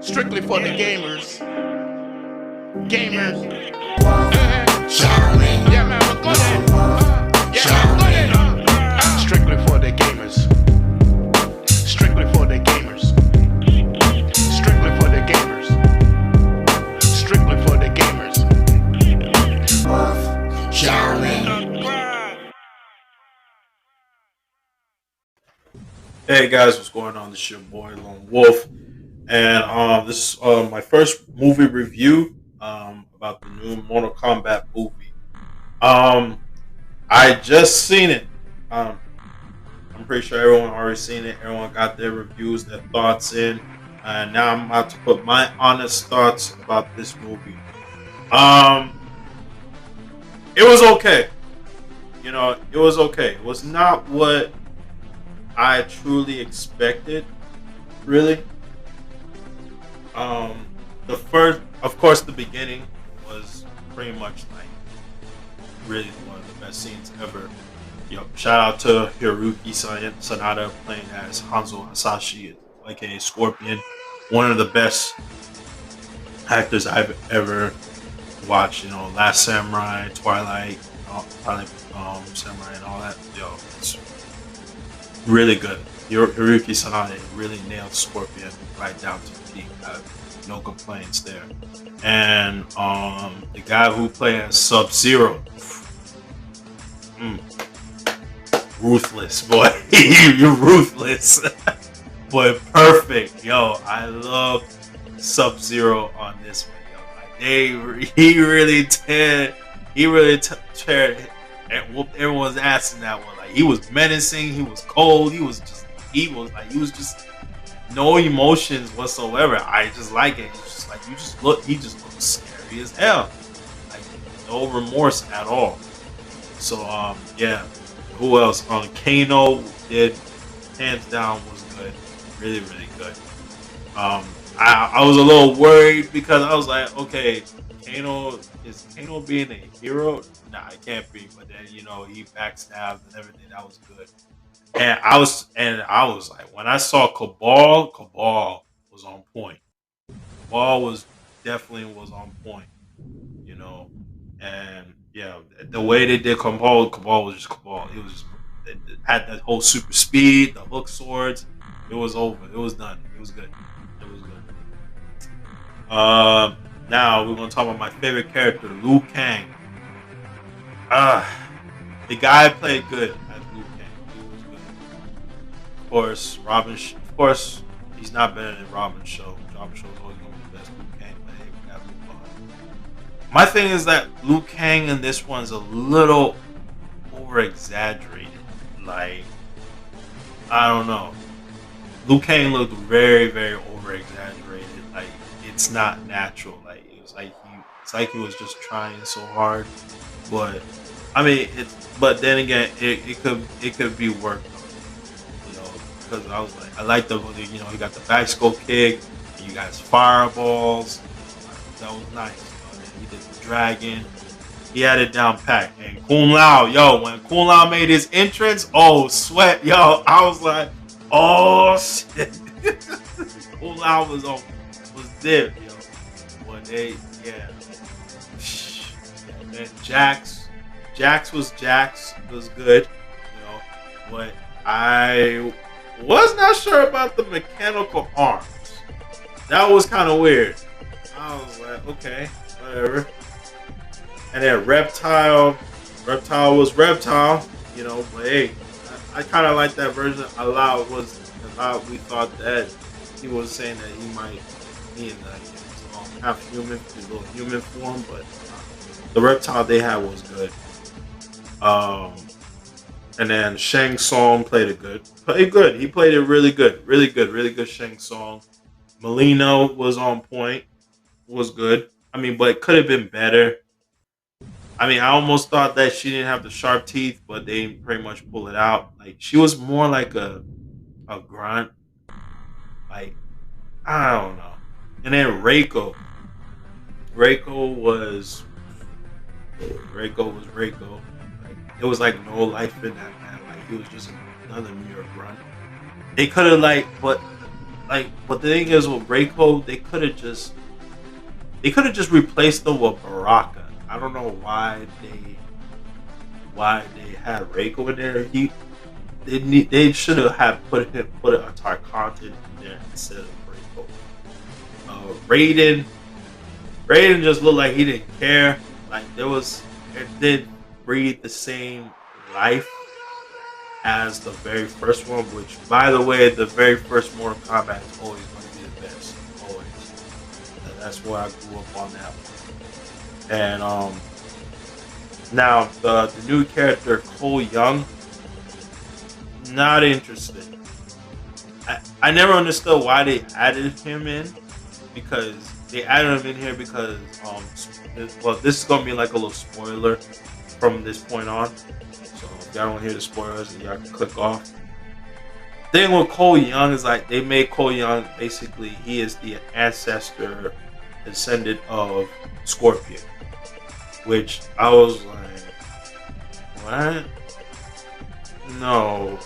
Strictly for the gamers. Gamers. Yeah, man, we're good at. Yeah, we're good at. Strictly for the gamers. Strictly for the gamers. Strictly for the gamers. Strictly for the gamers. Hey guys, what's going on? This is your boy Lone Wolf, and this is my first movie review about the new Mortal Kombat movie. I just seen it. I'm pretty sure everyone already seen it. Everyone got their reviews, their thoughts in, and now I'm about to put my honest thoughts about this movie. It was okay. It was okay. It was not what I truly expected, really. The first, of course, the beginning was pretty much like really one of the best scenes ever. Shout out to Hiroyuki Sanada playing as Hanzo Hasashi, aka Scorpion, one of the best actors I've ever watched. Last Samurai, Twilight, Samurai, and all that. It's really good. Hiroyuki Sanada really nailed Scorpion right down to the T. No complaints there. And the guy who played as Subzero, ruthless boy. You're ruthless, but perfect. I love Subzero on this one. He really teared and whooped everyone's ass in that one. Like, he was menacing, he was cold, he was just evil. Like, he was just no emotions whatsoever. I just like it. It's just like he just looks scary as hell. Like, no remorse at all. So yeah. Who else? Kano did, hands down, was good. Really, really good. I was a little worried because I was like, okay, is Kano being a hero? Nah, it can't be. But then he backstabbed and everything. That was good. And I was like, when I saw Cabal was on point. Cabal was definitely on point. And yeah, the way they did Cabal was just Cabal. It had that whole super speed, the hook swords. It was over. It was done. It was good. It was good. Now we're gonna talk about my favorite character, Liu Kang. The guy played good as Liu Kang. He was good. Of course, Of course, he's not better than Robin's show. Robin's show is always gonna be the best Liu Kang, but hey, we gotta move on. My thing is that Liu Kang in this one's a little over exaggerated. Like, I don't know. Liu Kang looked very, very over exaggerated. Like, it's not natural. Like, it's like he was just trying so hard. But I mean, but then again, it could be worked on. Because I was like, I like he got the back scope kick, and you got his fireballs. That was nice. He did the dragon. He had it down pat. And Kung Lao, when Kung Lao made his entrance, oh sweat, I was like, oh shit. Kung Lao was there, But man, Jax was good, But I was not sure about the mechanical arms. That was kind of weird. I was like, okay, whatever. And then Reptile was Reptile, but hey, I kind of like that version. We thought that he was saying that he might be in half human, his little human form, but the Reptile they had was good. And then Shang Tsung played good. He played it really good Shang Tsung. Melina was on point, was good. I mean, but it could have been better. I mean, I almost thought that she didn't have the sharp teeth, but they pretty much pull it out. Like, she was more like a grunt. Like, I don't know. And then Reiko was Reiko. Like, it was like no life in that man. Like, he was just another mere grunt. They could have like, but the thing is with Reiko, they could have just replaced them with Baraka. I don't know why they had Reiko in there. They should have put a Tarkatan in there instead of Reiko. Raiden just looked like he didn't care. Like it did breathe the same life as the very first one, which, by the way, the very first Mortal Kombat is always going to be the best, always. And that's why I grew up on that one. And now the new character Cole Young, not interested. I never understood why they added him in, because they added him in here because this is gonna be like a little spoiler from this point on. So if y'all don't hear the spoilers, y'all can click off. Thing with Cole Young is like they made Cole Young basically he is the ancestor descendant of Scorpion, which I was like, what? No.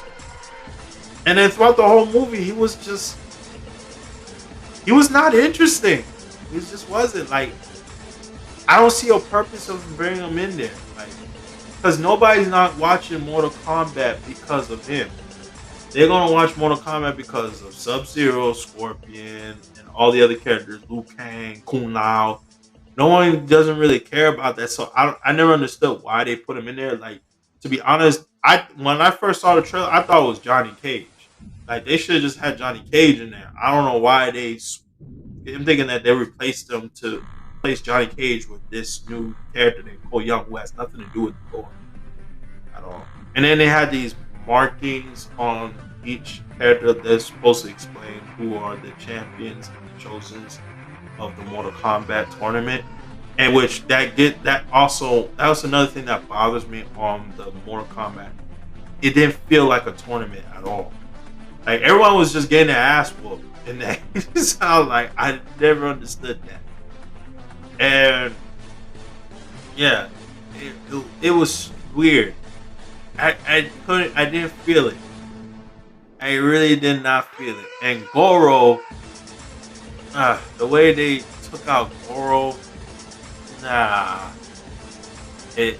And then throughout the whole movie, he was not interesting. He just wasn't. Like, I don't see a purpose of bringing him in there. Like, because nobody's not watching Mortal Kombat because of him. They're gonna watch Mortal Kombat because of Sub-Zero, Scorpion, and all the other characters, Liu Kang, Kung Lao. No one doesn't really care about that. So I never understood why they put him in there. Like, to be honest, when I first saw the trailer, I thought it was Johnny Cage. Like, they should have just had Johnny Cage in there. I don't know why I'm thinking that they replaced him to replace Johnny Cage with this new character named Cole Young, who has nothing to do with the lore at all. And then they had these markings on each character that's supposed to explain who are the champions and the chosens of the Mortal Kombat tournament. And which that was another thing that bothers me on the Mortal Kombat. It didn't feel like a tournament at all. Like, everyone was just getting their ass whooped, and that sound like I never understood that. And yeah, it was weird. I didn't feel it. I really did not feel it. And Goro, the way they took out Goro, nah, it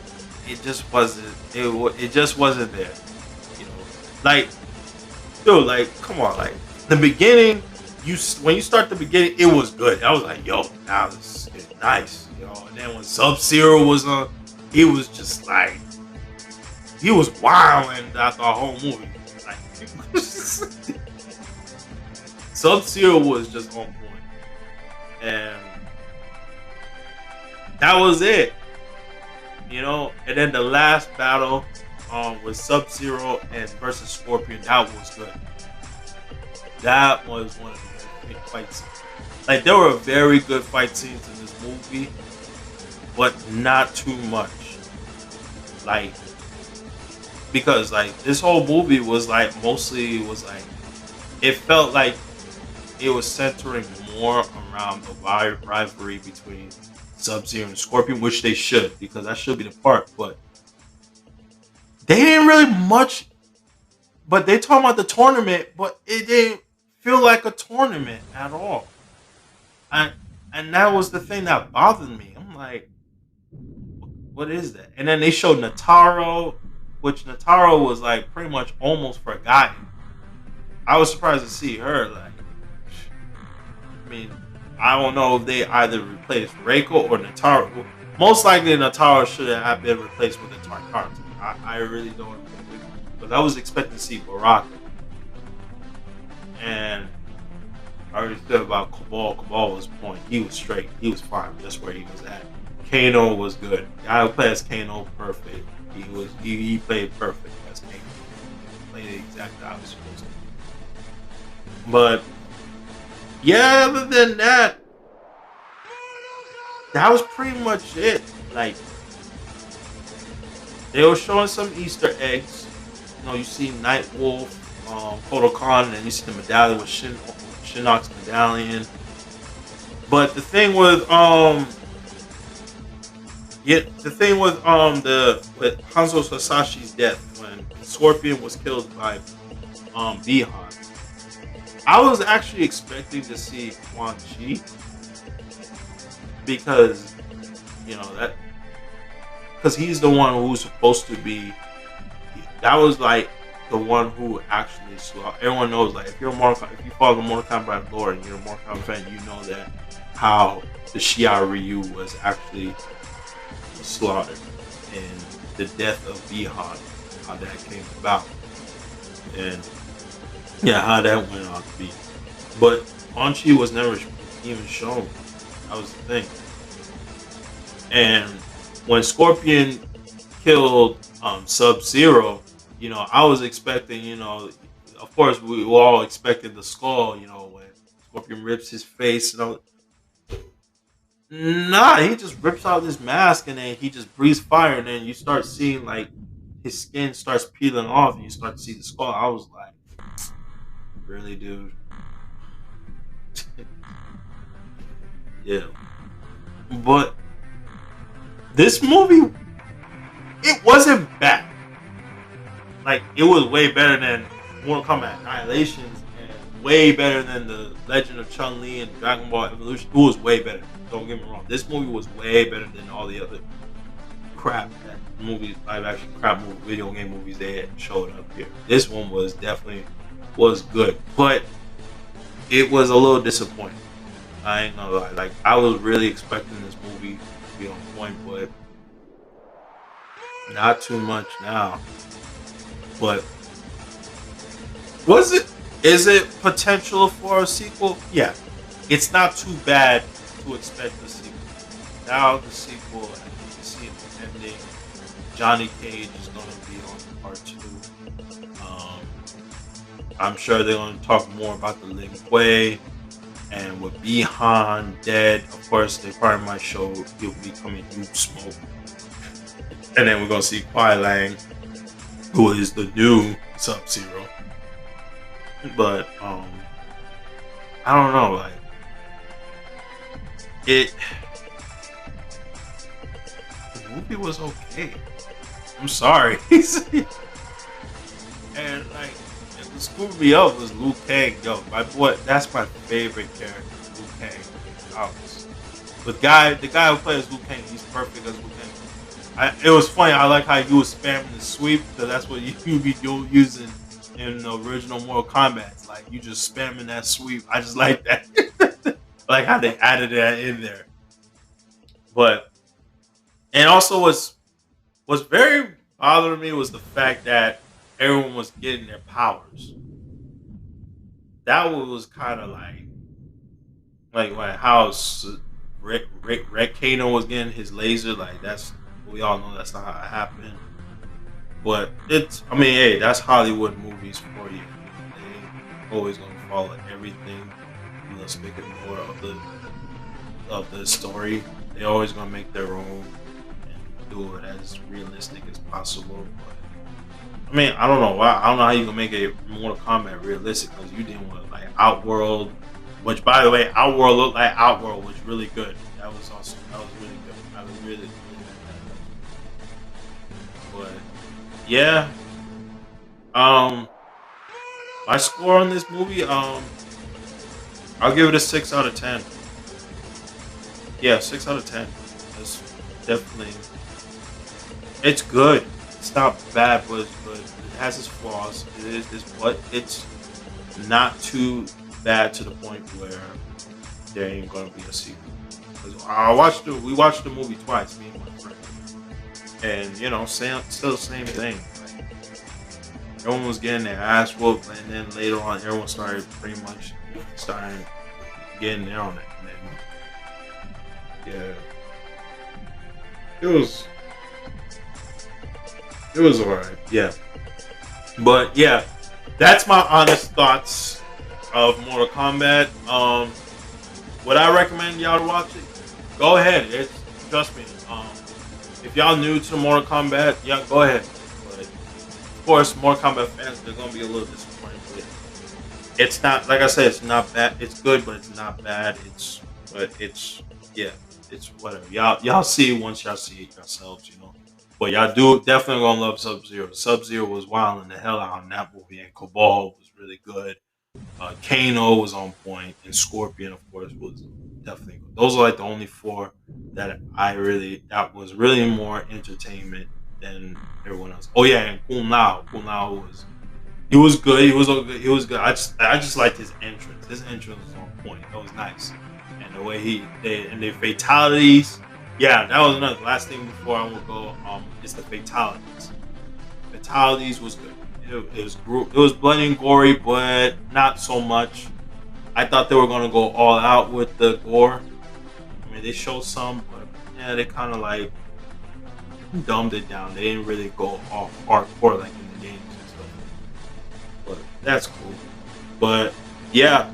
just wasn't. It just wasn't there. You know, like, dude, like, come on, like, the beginning. When you start the beginning, it was good. I was like, yo, now this is nice, you know. And then when Sub-Zero was on, he was just like, he was wilding out the whole movie. Like, Sub-Zero was just on point, and that was it, you know. And then the last battle with Sub-Zero and versus Scorpion, that was good. That was one of the big fight scenes. Like, there were very good fight scenes in this movie, but not too much. Like, because like this whole movie was like it felt like it was centering more around the rivalry between Sub-Zero and Scorpion, which they should, because that should be the part. But they didn't really much. But they talking about the tournament, but it didn't feel like a tournament at all. And that was the thing that bothered me. I'm like, what is that? And then they showed Nataro, which Nataro was like pretty much almost forgotten. I was surprised to see her. Like, I mean, I don't know if they either replaced Reiko or Nataro. Most likely Nataro should have been replaced with a Tarkatan. I really don't think, because I was expecting to see Baraka. And I already said about Cabal. Cabal was point. He was straight. He was fine just where he was at. Kano was good. The guy who plays Kano perfect. He played perfect as Kano. He played it exactly how he was supposed to. But yeah, other than that, that was pretty much it. Like, they were showing some Easter eggs. You know, you see Nightwolf, Kodokan, and you see the medallion with Shinnok's medallion. But the thing with with Hanzo Sasashi's death, when Scorpion was killed by Bihan, I was actually expecting to see Quan Chi because that because he's the one who's supposed to be. That was like the one who actually saw. Everyone knows, like, if you follow the Mortal Kombat lore and you're a Mortal Kombat fan, you know that how the Xia Ryu was actually slaughtered and the death of Bihan, how that came about, and yeah, how that went on to be. But Quan Chi was never even shown. That was the thing. And when Scorpion killed Sub-Zero, I was expecting, of course, we were all expected the skull, when Scorpion rips his face. Nah, he just rips out his mask and then he just breathes fire. And then you start seeing, like, his skin starts peeling off and you start to see the skull. I was like, really, dude? Yeah. But this movie, it wasn't bad. Like, it was way better than Mortal Kombat Annihilations and way better than the Legend of Chun-Li and Dragon Ball Evolution. It was way better. Don't get me wrong. This movie was way better than all the other crap that live action crap video game movies they had showed up here. This one was good, but it was a little disappointing. I ain't gonna lie. Like, I was really expecting this movie to be on point, but not too much now. But is it potential for a sequel? Yeah. It's not too bad to expect a sequel. Now the sequel, as you can see in the ending, Johnny Cage is gonna be on part 2. I'm sure they're gonna talk more about the Lin Kuei, and with Bihan dead, of course they probably might show he'll be coming through smoke. And then we're gonna see Kuai Lang, who is the new Sub-Zero. But I don't know, like, the movie was okay. I'm sorry. And, like, what screwed me up was Liu Kang. Yo, my boy, that's my favorite character, Liu Kang. The guy who plays Liu Kang, he's perfect as Liu Kang. It was funny. I like how you was spamming the sweep, because that's what you be using in the original Mortal Kombat. It's like you just spamming that sweep. I just like that. I like how they added that in there. But and also what's very bothering me was the fact that everyone was getting their powers. That was kind of like how Red Kano was getting his laser. Like, that's, we all know that's not how it happened. But hey, that's Hollywood movies for you. They always gonna follow everything. Speaking more of the story, they always gonna make their own and do it as realistic as possible. But I don't know why. I don't know how you can make a Mortal Kombat realistic, because you dealing with, like, Outworld, which, by the way, Outworld looked like Outworld, was really good. That was awesome. That was really good. I was really like that. But yeah, my score on this movie, I'll give it a 6 out of 10. Yeah, 6 out of 10. It's definitely, it's good. It's not bad, but it's good. It has its flaws. But it's not too bad to the point where there ain't gonna be a sequel. We watched the movie twice, me and my friend, and still the same thing. Like, everyone was getting their ass whooped, and then later on, everyone started pretty much getting there on it. And then, yeah, it was alright. Yeah, but yeah, that's my honest thoughts of Mortal Kombat. Would I recommend y'all to watch it? Go ahead. Trust me. If y'all new to Mortal Kombat, yeah, go ahead. But of course, Mortal Kombat fans, they're gonna be a little disappointed with it. It's not, like I said, it's not bad. It's good, but it's not bad. It's whatever. Y'all see it once y'all see it yourselves, But y'all definitely gonna love Sub-Zero. Sub-Zero was wilding the hell out in that movie, and Cabal was really good. Kano was on point, and Scorpion, of course, was definitely good. Those are like the only four that was really more entertainment than everyone else. Oh yeah, and Kung Lao he was good. He was good. I just liked his entrance. His entrance was on point. That was nice, and the way the fatalities. Yeah, that was another last thing before I will go. It's the fatalities. Fatalities was good. It was bloody and gory, but not so much. I thought they were gonna go all out with the gore. I mean, they showed some, but yeah, they kind of like dumbed it down. They didn't really go all hardcore like in the games and stuff. But that's cool. But yeah,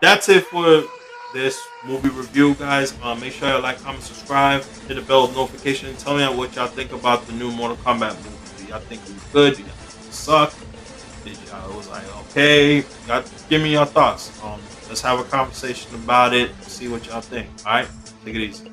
that's it for this movie review, guys. Make sure you like, comment, subscribe, hit the bell notification, and tell me what y'all think about the new Mortal Kombat movie. Do y'all think it was good? Do y'all think it sucked? Did y'all was like okay? Y'all give me your thoughts. Let's have a conversation about it. See what y'all think. All right, take it easy.